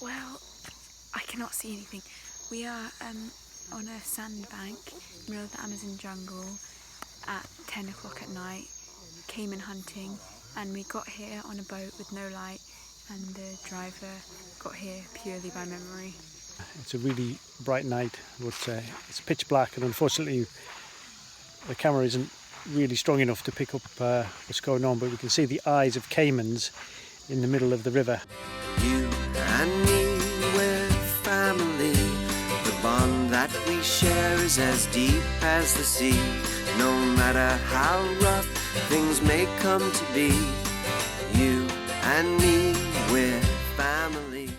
Well, I cannot see anything. We are on a sandbank in the middle of the Amazon jungle at 10 o'clock at night, caiman hunting, and we got here on a boat with no light, and the driver got here purely by memory. It's a really bright night, but it's pitch black, and unfortunately the camera isn't really strong enough to pick up what's going on, but we can see the eyes of caimans in the middle of the river. You and me, we're family. The bond that we share is as deep as the sea. No matter how rough things may come to be, you and me, we're family.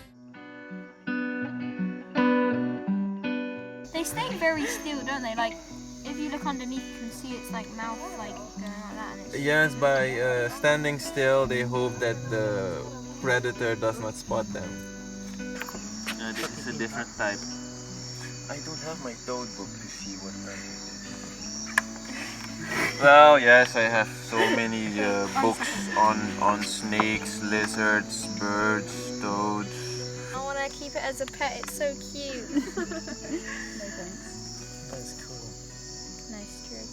They stay very still, don't they? Like, if you look underneath, you can see its like mouth like going like that. And it's Yes, by standing still, they hope that the predator does not spot them. This is a different type. I don't have my toad book to see what type it is. Well, yes, I have so many books on snakes, lizards, birds, toads. I want to keep it as a pet. It's so cute. No thanks. That's cool. Nice trick.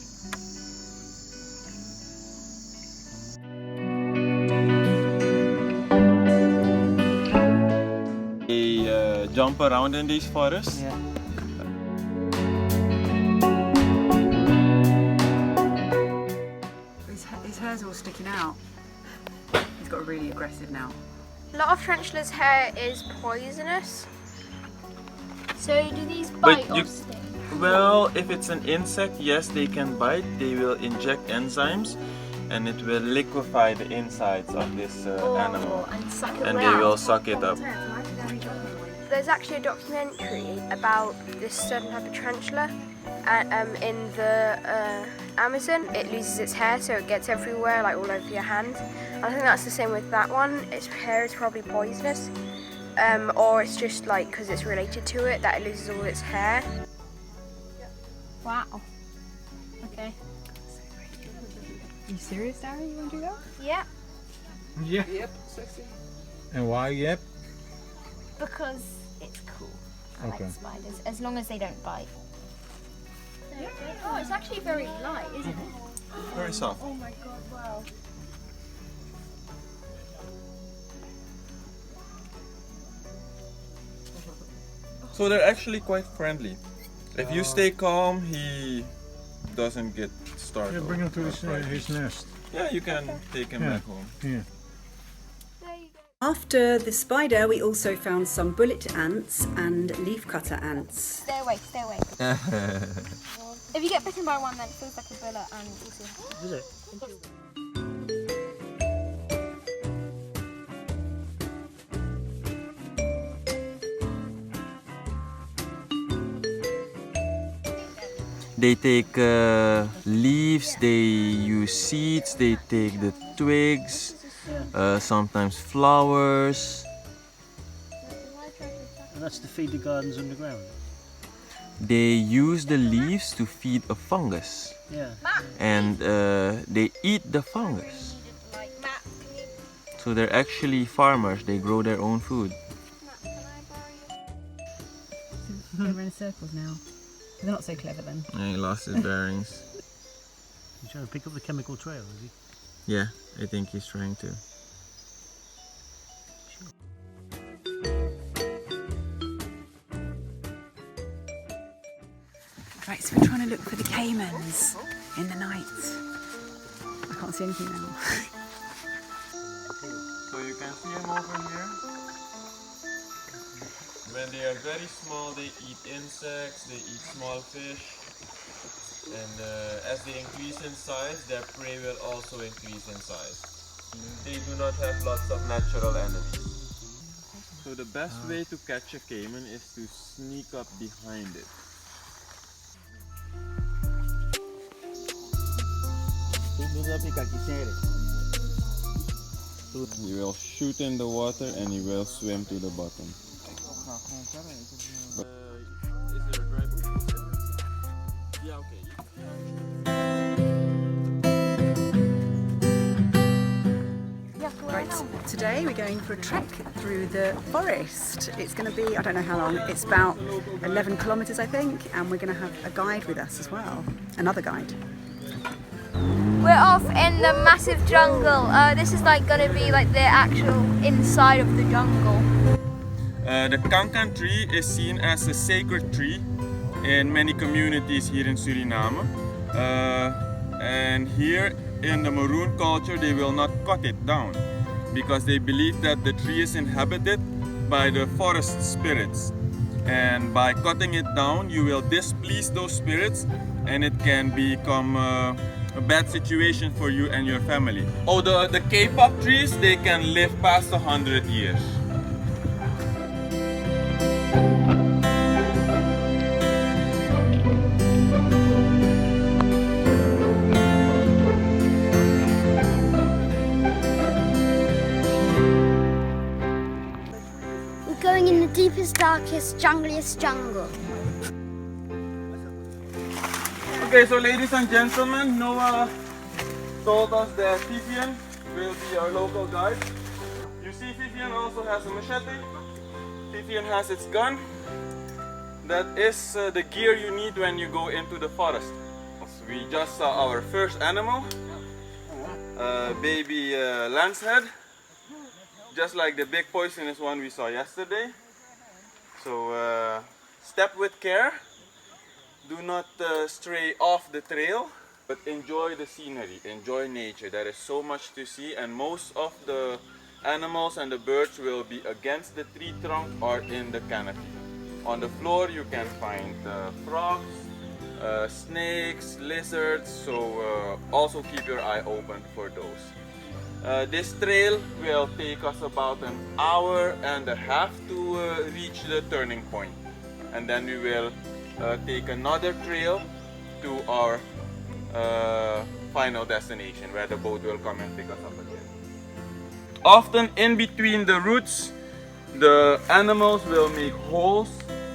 They jump around in these forests. Yeah. His hair's all sticking out. He's got really aggressive now. A lot of tarantula's hair is poisonous. So do these But bite you- or sting? Well, if it's an insect, yes, they can bite. They will inject enzymes and it will liquefy the insides of this animal. And suck it And they out. will suck it up. There's actually a documentary about this certain type of tarantula in the Amazon. It loses its hair, so it gets everywhere, like all over your hand. I think that's the same with that one. Its hair is probably poisonous, or it's just like because it's related to it that it loses all its hair. Wow. Okay. Are you serious, Darren? You want to do that? Yeah. Yeah. Yep, sexy. And why yep? Because it's cool. I Okay. like spiders, as long as they don't bite. Oh, it's actually very light, isn't it? Very soft. Oh my god, wow. So they're actually quite friendly. If you stay calm, he doesn't get startled. Yeah, bring him to or his frightened. nest. Yeah, you can take him Yeah. back home. Yeah. There you go. After the spider, we also found some bullet ants and leafcutter ants. Stay away, stay away. If you get bitten by one, then it feels like a bullet and you see. Is it? They take leaves, they use seeds, they take the twigs, sometimes flowers. And that's to feed the gardens underground. They use the leaves to feed a fungus, Yeah. and they eat the fungus. So they're actually farmers, they grow their own food. We're in circles now. They're not so clever then. And he lost his bearings. He's trying to pick up the chemical trail, is he? Yeah, I think he's trying to. Right, so we're trying to look for the caimans in the night. I can't see anything now. So you can see them over here. When they are very small, they eat insects, they eat small fish. And as they increase in size, their prey will also increase in size. They do not have lots of natural enemies. So the best way to catch a caiman is to sneak up behind it. He will shoot in the water and he will swim to the bottom. Is there a driver? Yeah, okay. Right, today we're going for a trek through the forest. It's going to be, I don't know how long, it's about 11 kilometres I think, and we're going to have a guide with us as well, another guide. We're off in the massive jungle. This is like going to be like the actual inside of the jungle. The kankan tree is seen as a sacred tree in many communities here in Suriname. And here in the Maroon culture they will not cut it down because they believe that the tree is inhabited by the forest spirits. And by cutting it down you will displease those spirits and it can become a bad situation for you and your family. Oh, the K-pop trees, they can live past 100 years. We're going in the deepest, darkest, jungliest jungle. Okay, so ladies and gentlemen, Noah told us that Vivian will be our local guide. You see, Vivian also has a machete. Vivian has its gun. That is the gear you need when you go into the forest. We just saw our first animal, baby lancehead, just like the big poisonous one we saw yesterday. So step with care. Do not stray off the trail, but enjoy the scenery, enjoy nature. There is so much to see, and most of the animals and the birds will be against the tree trunk or in the canopy. On the floor you can find frogs, snakes, lizards, so also keep your eye open for those. This trail will take us about an hour and a half to reach the turning point, and then we will take another trail to our final destination where the boat will come and pick us up again. Often in between the roots, the animals will make holes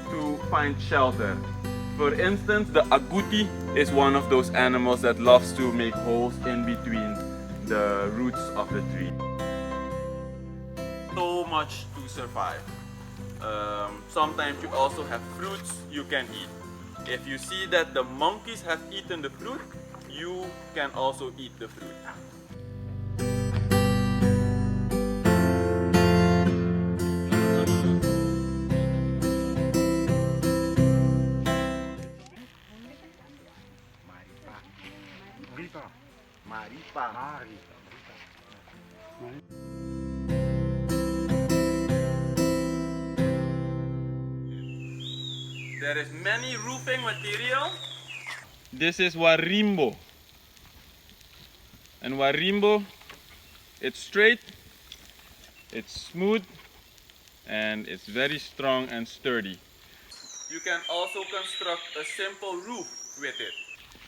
to find shelter. For instance, the agouti is one of those animals that loves to make holes in between the roots of the tree. So much to survive. Sometimes you also have fruits you can eat. If you see that the monkeys have eaten the fruit, you can also eat the fruit. There is many roofing material. This is warimbo. And warimbo, it's straight, it's smooth, and it's very strong and sturdy. You can also construct a simple roof with it.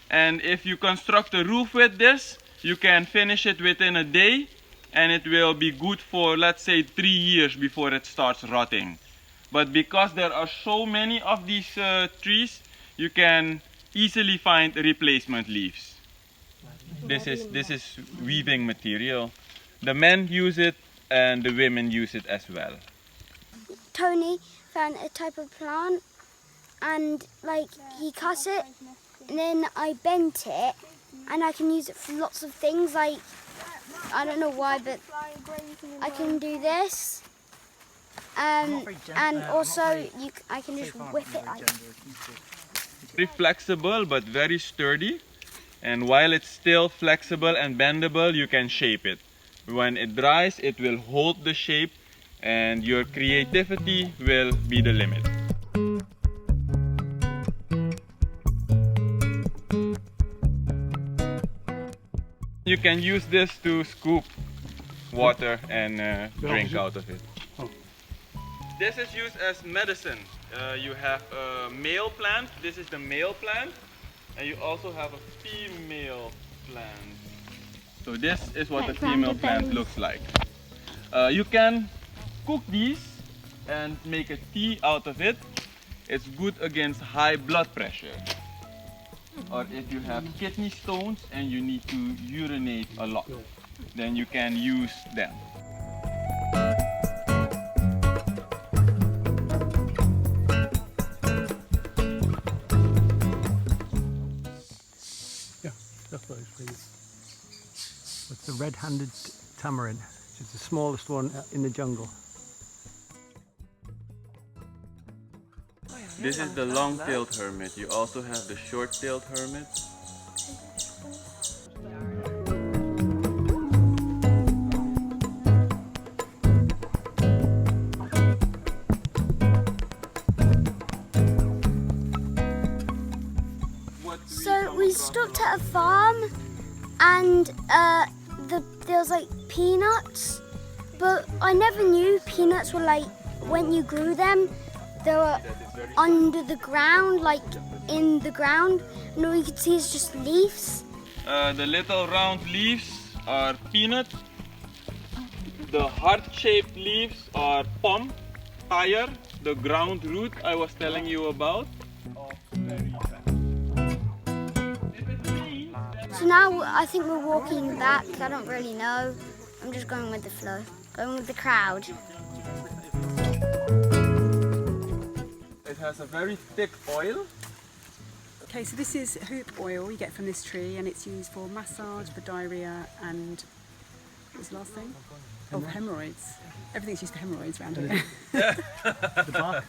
And if you construct a roof with this, you can finish it within a day and it will be good for, let's say, 3 years before it starts rotting. But because there are so many of these trees, you can easily find replacement leaves. This is weaving material. The men use it and the women use it as well. Tony found a type of plant and like he cut it and then I bent it and I can use it for lots of things, like I don't know why, but I can do this. And also I can just whip it like. Very flexible but very sturdy, and while it's still flexible and bendable, you can shape it. When it dries, it will hold the shape and your creativity will be the limit. You can use this to scoop water and drink out of it. This is used as medicine. You have a male plant, this is the male plant, and you also have a female plant. So this is what the female plant looks like. You can cook these and make a tea out of it. It's good against high blood pressure. Or if you have kidney stones and you need to urinate a lot, then you can use them. red-handed tamarin, which is the smallest one in the jungle. This is the long-tailed hermit. You also have the short-tailed hermit. So we stopped at a farm and there was like peanuts, but I never knew peanuts were like, when you grew them, they were under the ground, like in the ground, and all you could see is just leaves. The little round leaves are peanut. The heart-shaped leaves are palm, tire, the ground root I was telling you about. So now I think we're walking back. I don't really know. I'm just going with the flow, going with the crowd. It has a very thick oil. Okay, so this is hoop oil you get from this tree, and it's used for massage, for diarrhea, and what was the last thing? Oh, hemorrhoids. Everything's used for hemorrhoids around here. The bark.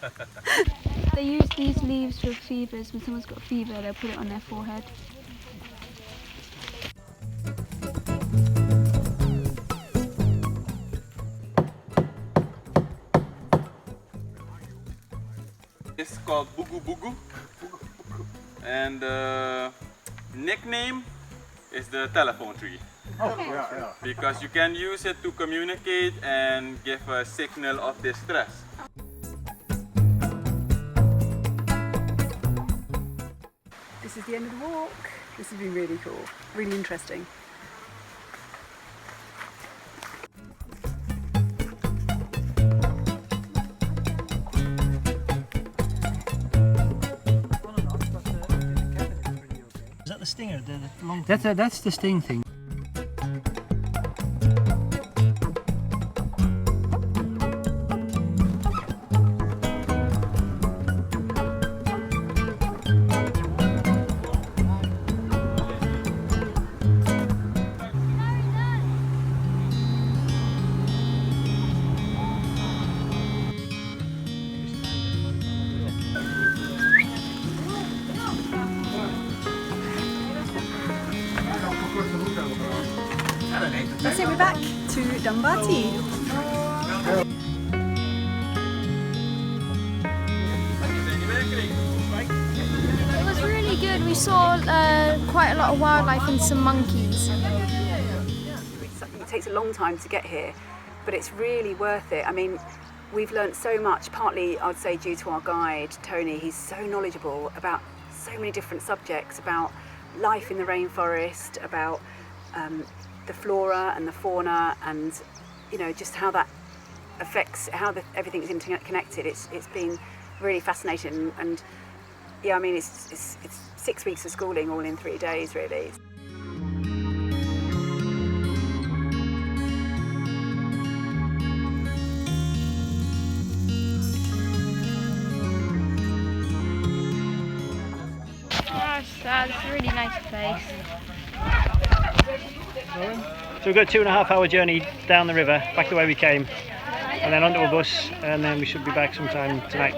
They use these leaves for fevers. When someone's got a fever, they'll put it on their forehead. It's called Bugu Bugu. And the nickname is the telephone tree. Oh, yeah. Because you can use it to communicate and give a signal of distress. This is the end of the walk. This has been really cool, really interesting. Is that the stinger? The long thing? That's the sting thing. That's it, we're back to Danpathi. It was really good. We saw quite a lot of wildlife and some monkeys. It takes a long time to get here, but it's really worth it. I mean, we've learnt so much, partly I'd say due to our guide, Tony. He's so knowledgeable about so many different subjects, about life in the rainforest, about the flora and the fauna, and you know, just how that affects how everything is interconnected. It's been really fascinating, and yeah, I mean, it's 6 weeks of schooling all in 3 days, really. It's a really nice place. So we've got a 2.5 hour journey down the river, back the way we came, and then onto a bus, and then we should be back sometime tonight.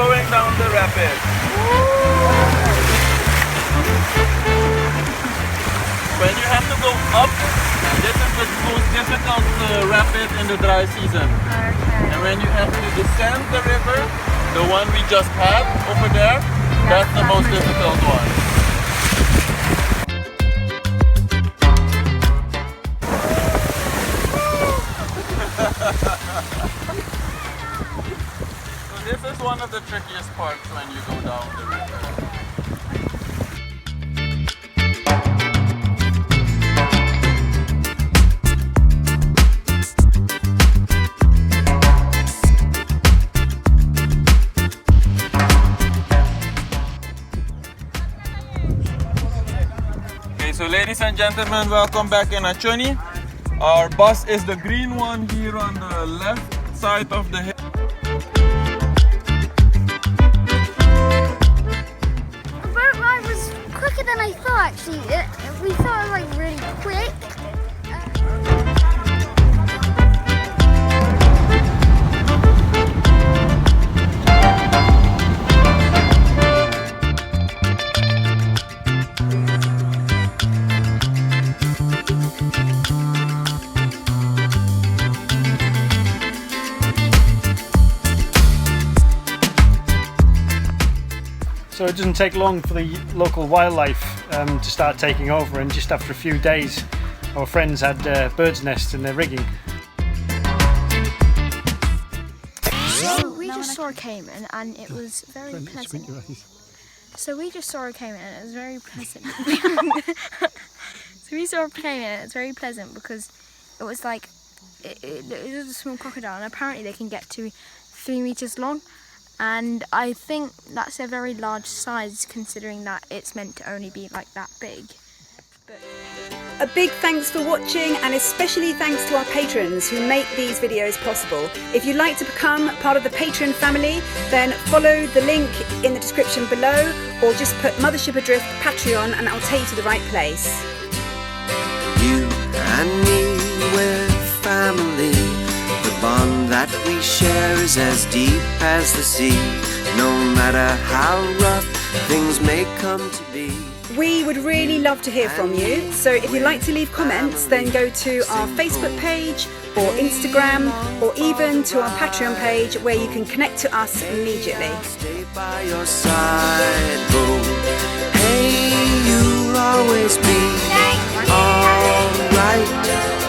going down the rapid. When you have to go up, this is the most difficult rapid in the dry season. Okay. And when you have to descend the river, the one we just had over there, that's the most difficult one. So this is one of the trickiest parts when you go down the river. So ladies and gentlemen, welcome back in Achoni. Our bus is the green one here on the left side of the hill. The boat ride was quicker than I thought actually. We thought it was like really quick. So it doesn't take long for the local wildlife to start taking over, and just after a few days our friends had birds' nests in their rigging. So we just saw a caiman and it was very pleasant. So we just saw a caiman and it was very pleasant. So we saw a caiman and it's very pleasant because it was like, it was a small crocodile, and apparently they can get to 3 meters long. And I think that's a very large size considering that it's meant to only be like that big. A big thanks for watching, and especially thanks to our patrons who make these videos possible. If you'd like to become part of the Patreon family, then follow the link in the description below, or just put Mothership Adrift Patreon and I'll take you to the right place. You and me, we're family. The bond that we share is as deep as the sea. No matter how rough things may come to be. We would really love to hear from you, so if you'd like to leave comments, then go to our Facebook page or Instagram, or even to our Patreon page where you can connect to us immediately. Stay by your side, oh, hey, you'll always be alright.